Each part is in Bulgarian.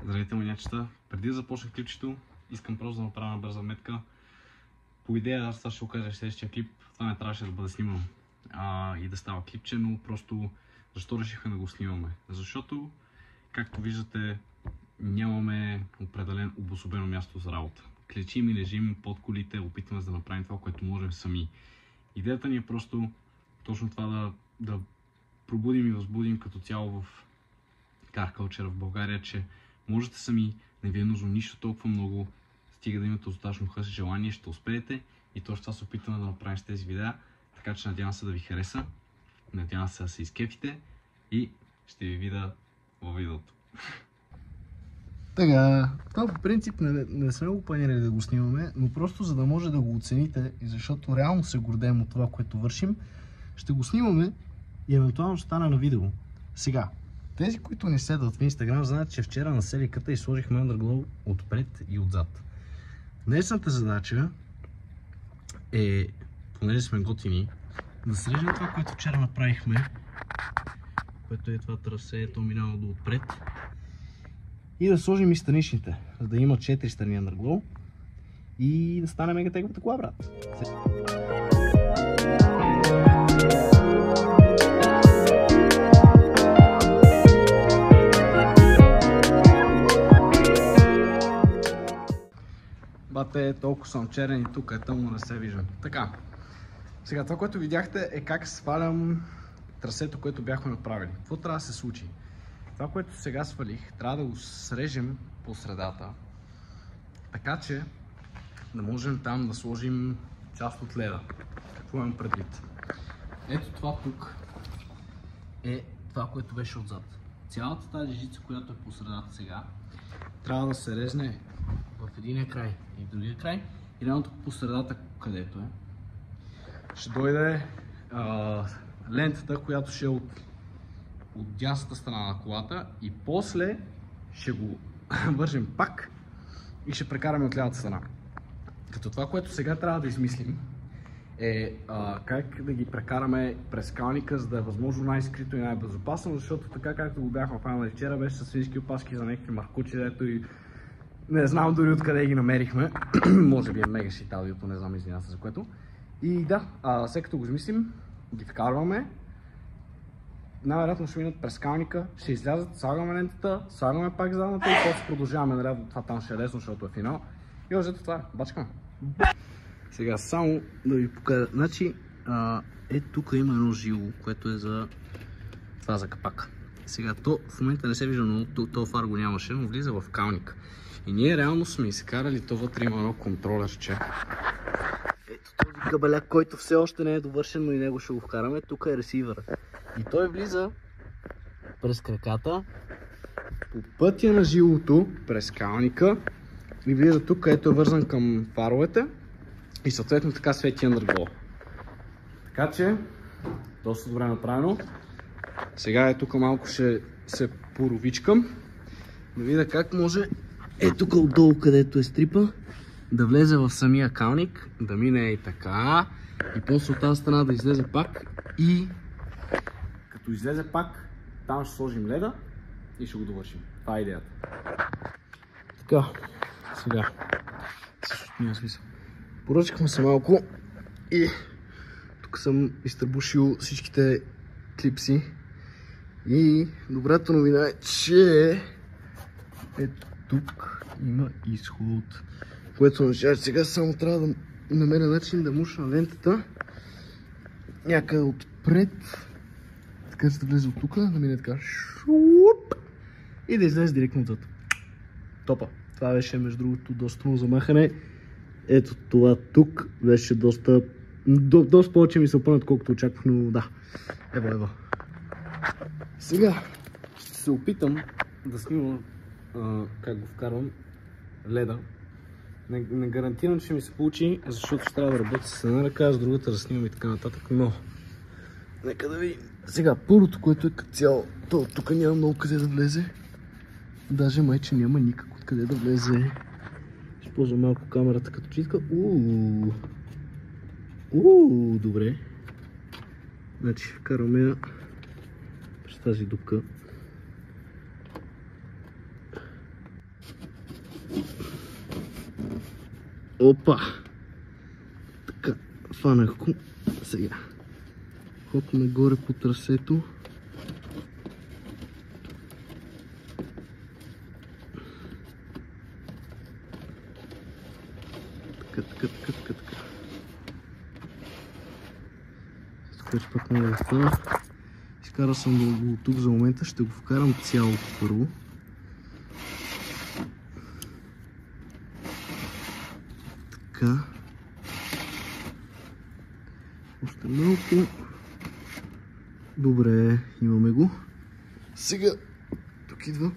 Здравейте, манячета! Преди да започна клипчето, искам просто да направя една бърза метка. По идея, аз това ще го кажа в следващия клип, това не трябваше да бъде снимано и да става клипче, но просто защо решихме да го снимаме? Защото, както виждате, нямаме определен обособено място за работа. Клечим и лежим под колите, опитваме да направим това, което можем сами. Идеята ни е просто точно това да пробудим и възбудим като цяло в car culture в България, че можете сами, не ви е нужно нищо толкова много, стига да имате достатъчно хъс и желание, ще успеете и точно това се опитваме да направим с тези видеа, така че надявам се да ви хареса, надявам се да се изкефите и ще ви видя във видеото. Така, това по принцип не сме го планирали да го снимаме, но просто за да може да го оцените и защото реално се гордеем от това, което вършим, ще го снимаме и евентуално ще стане на видео. Сега, тези, които ни следват в Instagram, знаят, че вчера на селиката и сложихме Underglow отпред и отзад. Днесната задача е, понеже сме готини, да срежем това, което вчера направихме, което е това трасе, то минава до отпред, и да сложим и страничните, за да има 4 страни Underglow и да стане мега теговата кола, брат. Бате, толкова съм черен и тук е тъмно, не се виждам. Така, сега това, което видяхте е как свалям трасето, което бяхме направили. Какво трябва да се случи? Това, което сега свалих, трябва да го срежем по средата, така че да можем там да сложим част от леда. Какво имам предвид? Ето това тук е това, което беше отзад. Цялата тази жица, която е по средата сега, трябва да се резне в единия край и в другия край. И реално тук по средата, където е, ще дойде лентата, която ще е от дясната страна на колата и после ще го вържем пак и ще прекараме от лявата страна. Като това, което сега трябва да измислим е как да ги прекараме през скалника, за да е възможно най-скрито и най-безопасно, защото така както го бяхме фанали вчера, беше със свински опашки за някакви маркучи, дето и не знам дори откъде ги намерихме. Може би е мега шит аудиото, не знам, извинявам се за което. И да, след като го измислим, ги вкарваме. Най-вероятно ще минат през скалника, ще излязат, слагаме лентата, слагаме пак задната и после продължаваме наляво. Това там ще е лесно, защото е финал. И ето това е, бачкаме. Сега само да ви покажа. Значи, тук има едно жило, което е за това за капак. Сега то в момента не се вижда, но то фар го нямаше, но влиза в калник. И ние реално сме изкарали, то вътре има едно контролерче. Ето този кабеляк, който все още не е довършен, но и него ще го вкараме. Тук е ресивър. И той влиза през краката, по пътя на жилото, през калника и влиза тук, където е вързан към фаровете и съответно така свети Underglow. Така че, доста добре направено. Сега е тук малко ще се поровичкам, да видя как може тук отдолу, където е стрипа, да влезе в самия калник, да мине и така и после от тази страна да излезе пак и като излезе пак, там ще сложим леда и ще го довършим. Това е идеята. Така, сега. Също няма смисъл. Поръчахме се малко и тук съм изтърбушил всичките клипси. И добрата новина е, че ето тук има изход. Което означава, че сега само трябва да намеря начин да мушна лентата някъде отпред. Така че да влезе от тук, да мине така шуп и да излезе директно отзад. Топа. Това беше между другото доста много замахане. Ето това тук беше доста повече ми се опънат, колкото очаквах, но да. Ево. Сега ще се опитам да снимам как го вкарвам леда. Не гарантирам, че ще ми се получи, защото ще трябва да работя с една ръка, с другата да снимам и така нататък, но нека да видим. Сега, първото, което е като цяло, то тук няма много къде да влезе. Даже майче няма никак откъде да влезе. Ще ползвам малко камерата като читка. Добре. Значи, вкарваме през тази дупка. Опа! Така, фанах го. Сега. Хоп нагоре по трасето. Така. Така че пък мога да стана. Изкарал съм го тук за момента, ще го вкарам цялото първо. Така. Още малко. Добре, имаме го. Сега, тук идва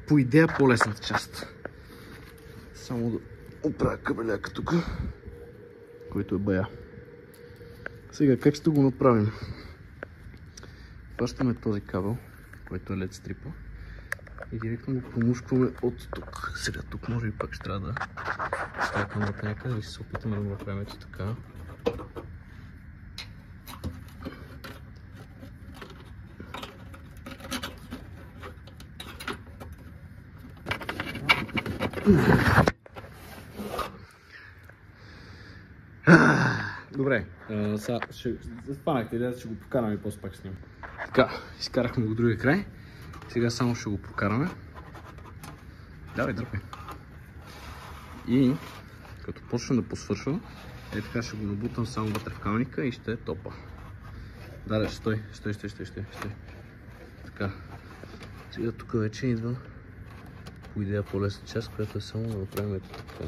по идея по-лесната част. Само да оправя кабеляка тук, който е бая. Сега, как ще го направим? Хващаме този кабел, който е LED стрипа и директно го промушкваме от тук. Сега тук може би пак ще трябва да ставя камерата някъде и се опитаме да го направим ето така. Добре, сега ще спанахте идеята, ще го прокараме и после пак снимам. Така, изкарахме го другия край. Сега само ще го прокараме. Давай, дърпай. И като почне да посвършва, е така ще го набутам само вътре в камъника и ще е топа. Дале, стой. Така. Сега тук вече идва по идея по-лесна част, която е само да направим ето така.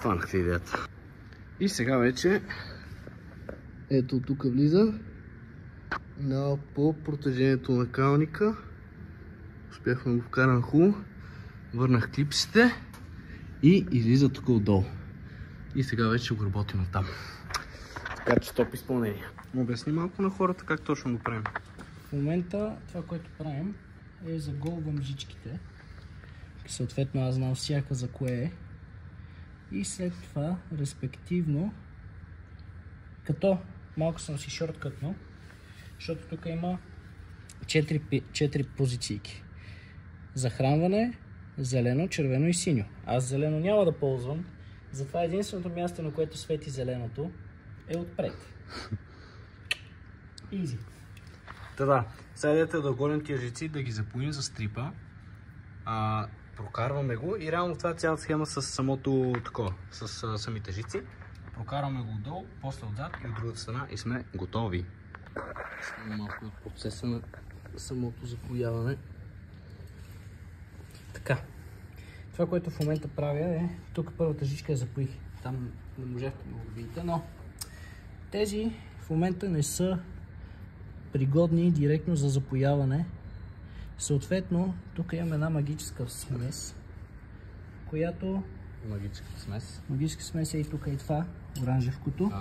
Фанахте идеята. И сега вече ето тук влиза по протежението на калника. Успяхме да го вкарам хубаво. Върнах клипсите и излиза тук отдолу. И сега вече го работим там. Така че топ изпълнение. Обясни малко на хората как точно го правим. В момента това, което правим, е заголвам жичките. Съответно аз знам всяка за кое е. И след това, респективно, като малко съм си шорткътнал, защото тук има 4 позиции. Захранване, зелено, червено и синьо. Аз зелено няма да ползвам, затова единственото място, на което свети зеленото, е отпред. Изи. Да, сега идете да оголим тия жици, да ги запоим за стрипа. Прокарваме го и реално това е цялата схема с самото такова, с самите жици. Прокарваме го отдолу, после отзад и от другата страна и сме готови. Само малко от процеса на самото запояване. Така. Това, което в момента правя е, тук първата жичка я запоих. Там не можехте да го видите, но тези в момента не са пригодни директно за запояване. Съответно, тук имаме една магическа смес, която... Магическа смес е и тук и това, оранжевкото,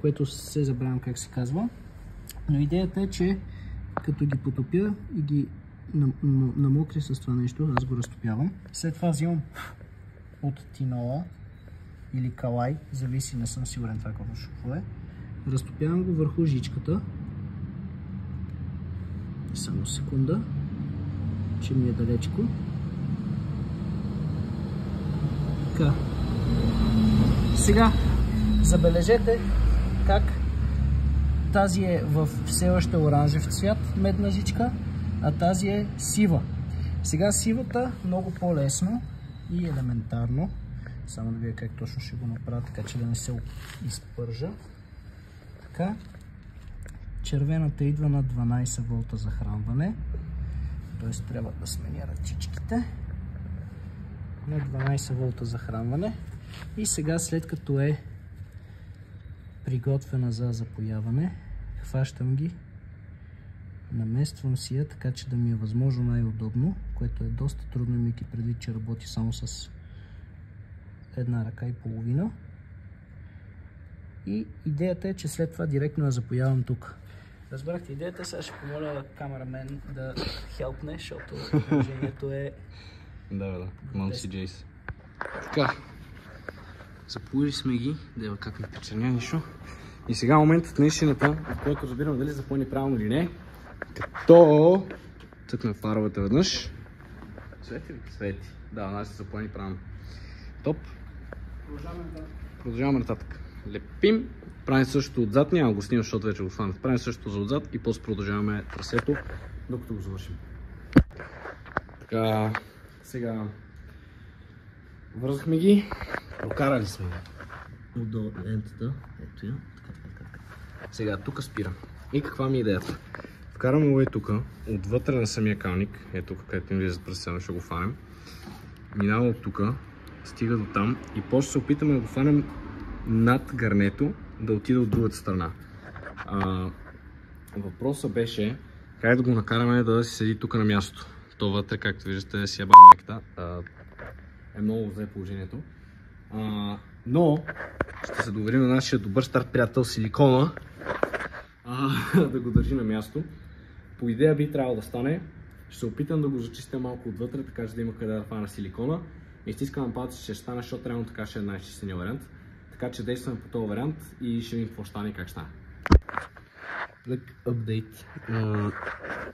което се забравям как се казва. Но идеята е, че като ги потопя и ги намокри с това нещо, аз го разтопявам. След това взимам от тинола или калай, зависи, не съм сигурен това какво е. Разтопявам го върху жичката. Само секунда, че ми е далечко. Така. Сега забележете как тази е в все още оранжев цвят, медна жичка, а тази е сива. Сега сивата много по-лесно и елементарно. Само да видя как точно ще го направя, така че да не се изпържа. Така. Червената идва на 12 волта захранване. Т.е. трябва да сменя ръчичките. На 12 волта захранване. И сега, след като е приготвена за запояване, хващам ги, намествам си я, така че да ми е възможно най-удобно, което е доста трудно, имайки предвид, че работи само с една ръка и половина. И идеята е, че след това директно я запоявам тук. Разбрахте идеята, сега ще помоля камерамен да хелпне, защото положението е... Да. Малко си Джейс. Така. Запоили сме ги, дева как ми причерня нищо. И сега моментът на истината, в който разбираме дали запълни правилно или не. Като цъкнем фаровете веднъж. Свети ли? Свети. Да, значи се запълни правилно. Топ. Продължаваме нататък. Лепим. Правим същото отзад, няма го снимам, защото вече го хванат. Правим същото за отзад и после продължаваме трасето, докато го завършим. Така, сега вързахме ги, прокарали сме ги. Отдолу лентата, ето я, така. Сега тук спирам. И каква ми е идеята? Вкараме го тук, отвътре на самия калник, ето тук, където им влизат през сега, ще го фанем. Минава от тук, стига до там и после се опитаме да го фанем над гърнето, да отида от другата страна. Въпросът беше как да го накараме да си седи тук на място. То вътре, както виждате, си яба майката. Е много зле положението. Но ще се доверим на нашия добър стар приятел Силикона да го държи на място. По идея би трябвало да стане. Ще се опитам да го зачистя малко отвътре, така че да има къде да фана силикона. И стискам на палци, че ще стане, защото реално така ще е най-чистения вариант. Така че действаме по този вариант и ще видим какво ще стане и как ще стане. Лек апдейт.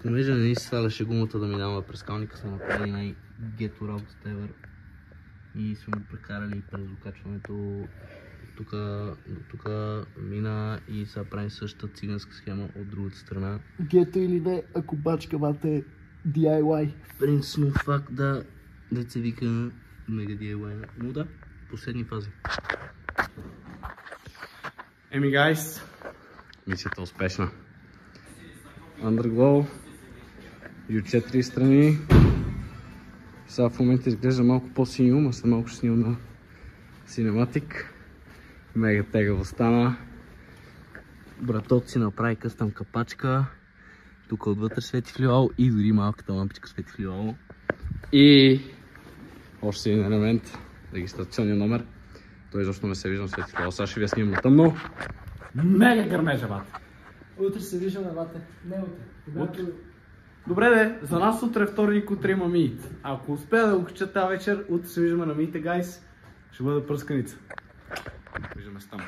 Понеже не ни се сваляше гумата да минава през калника, сме направили най-гето работата ever. И сме го прекарали през окачването тук мина и сега правим същата циганска схема от другата страна. Гето или не, ако бачкавате DIY. Принципно факт да се вика мега DIY, но да, последни фази. Еми гайс, мисията е успешна. Underglow и от 4 страни. Сега в момента изглежда малко по-синьо, но след малко ще снимам на Cinematic. Мега тегаво стана. Братот си направи къстъм капачка. Тук отвътре свети флюал и дори малката лампичка свети флюал. И още един елемент, регистрационния номер. Той изобщо не се виждам свети флюал. Сега ще ви я снимам на тъмно. Мега гърмежа, бате! Утре се виждаме, бате. Не утре. Добре де, за нас утре вторник, утре има миит. Ако успея да го кача тази вечер, утре се виждаме на миите, гайс. Ще бъде пръсканица. Виждаме се там.